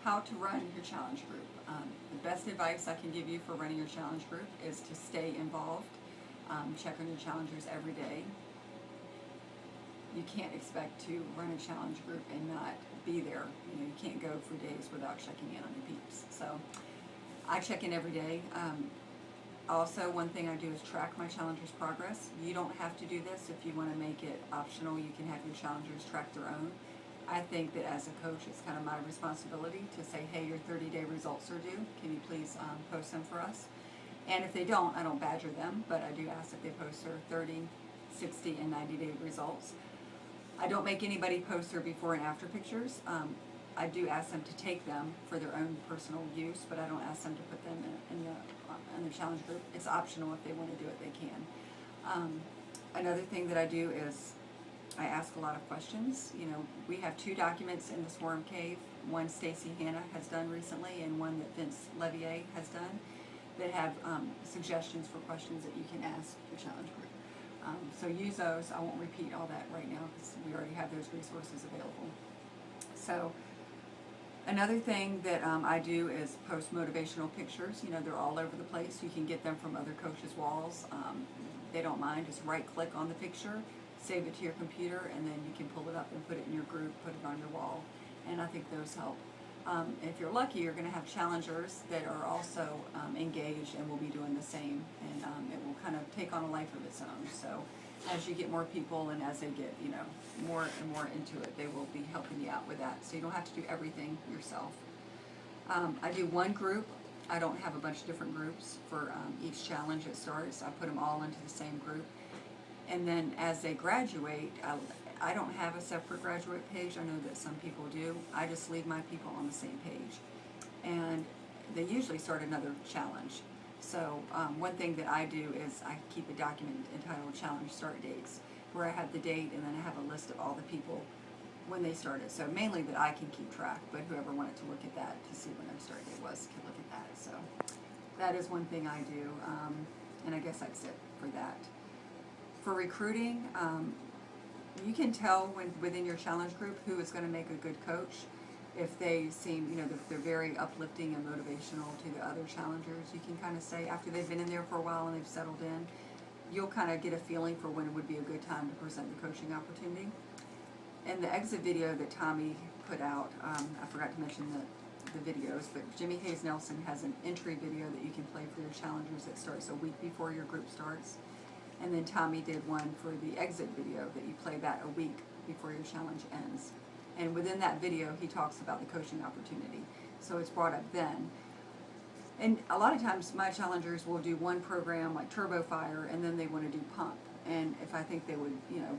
how to run your challenge group. The best advice I can give you for running your challenge group is to stay involved. Check on your challengers every day. You can't expect to run a challenge group and not be there. You can't go for days without checking in on your peeps. So I check in every day. Also, one thing I do is track my challengers' progress. You don't have to do this. If you want to make it optional, you can have your challengers track their own. I think that as a coach, it's kind of my responsibility to say, hey, your 30-day results are due. Can you please post them for us? And if they don't, I don't badger them, but I do ask that they post their 30, 60, and 90-day results. I don't make anybody post their before and after pictures. I do ask them to take them for their own personal use, but I don't ask them to put them in the challenge group. It's optional. If they want to do it, they can. Another thing that I do is I ask a lot of questions. We have 2 documents in the Swarm Cave. One Stacy Hanna has done recently, and one that Vince Levier has done, that have suggestions for questions that you can ask your challenge group. So use those. I won't repeat all that right now because we already have those resources available. So another thing that I do is post motivational pictures. They're all over the place. You can get them from other coaches' walls. They don't mind. Just right-click on the picture, save it to your computer, and then you can pull it up and put it in your group, put it on your wall. And I think those help. If you're lucky, you're going to have challengers that are also engaged and will be doing the same, and it will kind of take on a life of its own. So as you get more people and as they get more and more into it, they will be helping you out with that. So you don't have to do everything yourself. I do one group. I don't have a bunch of different groups for each challenge that starts. I put them all into the same group. And then as they graduate, I don't have a separate graduate page. I know that some people do. I just leave my people on the same page. And they usually start another challenge. So one thing that I do is I keep a document entitled Challenge Start Dates, where I have the date and then I have a list of all the people when they started. So mainly that I can keep track, but whoever wanted to look at that to see when their start date was can look at that. So that is one thing I do, and I guess that's it for that. For recruiting, you can tell within your challenge group who is going to make a good coach. If they seem, if they're very uplifting and motivational to the other challengers, you can kind of say, after they've been in there for a while and they've settled in, you'll kind of get a feeling for when it would be a good time to present the coaching opportunity. And the exit video that Tommy put out, I forgot to mention the videos, but Jimmy Hayes Nelson has an entry video that you can play for your challengers that starts a week before your group starts. And then Tommy did one for the exit video that you play that a week before your challenge ends. And within that video, he talks about the coaching opportunity. So it's brought up then. And a lot of times my challengers will do one program like Turbo Fire, and then they want to do Pump. And if I think they would,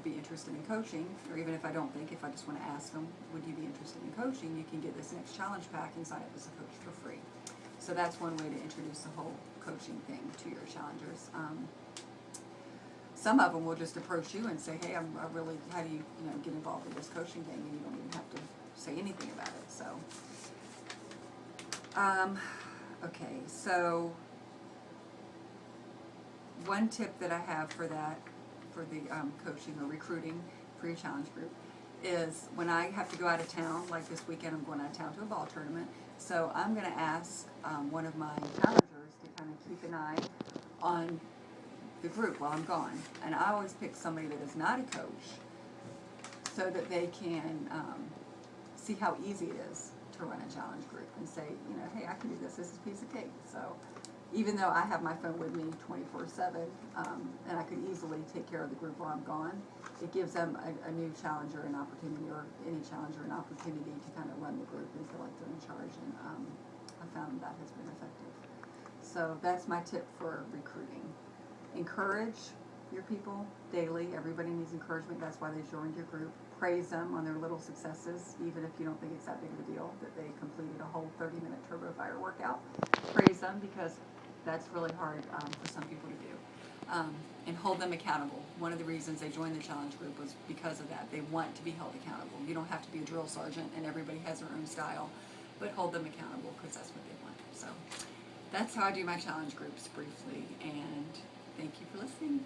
be interested in coaching, or even if I don't think, if I just want to ask them, would you be interested in coaching, you can get this next challenge pack and sign up as a coach for free. So that's one way to introduce the whole coaching thing to your challengers. Some of them will just approach you and say, hey, how do you, get involved in this coaching thing? And you don't even have to say anything about it. So, okay, so one tip that I have for that, for the coaching or recruiting for your challenge group, is when I have to go out of town, like this weekend I'm going out of town to a ball tournament, so I'm going to ask one of my challengers to kind of keep an eye on the group while I'm gone. And I always pick somebody that is not a coach so that they can see how easy it is to run a challenge group and say, hey, I can do this. This is a piece of cake. So even though I have my phone with me 24/7, and I could easily take care of the group while I'm gone, it gives them a new challenger an opportunity, or any challenger an opportunity to kind of run the group and feel like they're in charge. And I found that has been effective. So that's my tip for recruiting. Encourage your people daily. Everybody needs encouragement. That's why they joined your group. Praise them on their little successes, even if you don't think it's that big of a deal that they completed a whole 30-minute Turbo Fire workout. Praise them, because that's really hard for some people to do. And hold them accountable. One of the reasons they joined the challenge group was because of that. They want to be held accountable. You don't have to be a drill sergeant, and everybody has their own style, but hold them accountable, because that's what they want. So that's how I do my challenge groups briefly, and thank you for listening.